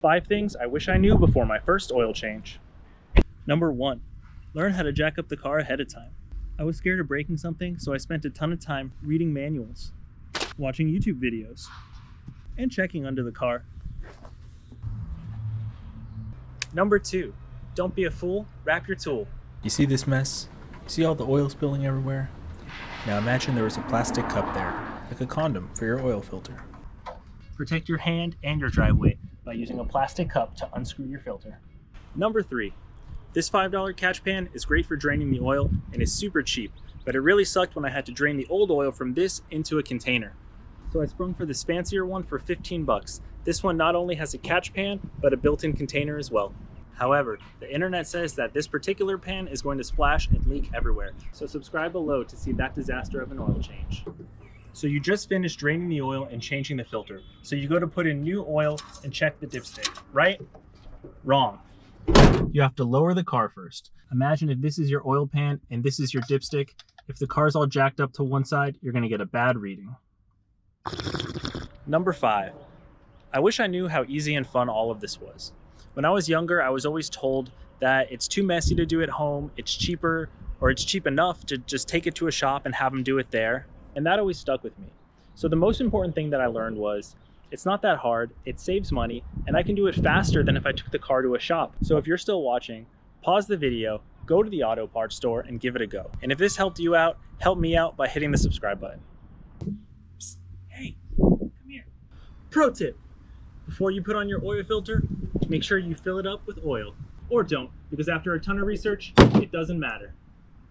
5 things I wish I knew before my first oil change. Number 1. Learn how to jack up the car ahead of time. I was scared of breaking something, so I spent a ton of time reading manuals, watching YouTube videos, and checking under the car. Number 2. Don't be a fool, wrap your tool. You see this mess? See all the oil spilling everywhere? Now imagine there was a plastic cup there, like a condom for your oil filter. Protect your hand and your driveway by using a plastic cup to unscrew your filter. Number 3. This $5 catch pan is great for draining the oil and is super cheap, but it really sucked when I had to drain the old oil from this into a container. So I sprung for this fancier one for 15 bucks. This one not only has a catch pan, but a built-in container as well. However, the internet says that this particular pan is going to splash and leak everywhere. So subscribe below to see that disaster of an oil change. So you just finished draining the oil and changing the filter. So you go to put in new oil and check the dipstick, right? Wrong. You have to lower the car first. Imagine if this is your oil pan and this is your dipstick. If the car's all jacked up to one side, you're gonna get a bad reading. Number 5. I wish I knew how easy and fun all of this was. When I was younger, I was always told that it's too messy to do at home, it's cheaper, or it's cheap enough to just take it to a shop and have them do it there. And that always stuck with me. So the most important thing that I learned was, it's not that hard, it saves money, and I can do it faster than if I took the car to a shop. So if you're still watching, pause the video, go to the auto parts store and give it a go. And if this helped you out, help me out by hitting the subscribe button. Psst, hey, come here. Pro tip, before you put on your oil filter, make sure you fill it up with oil. Or don't, because after a ton of research, it doesn't matter.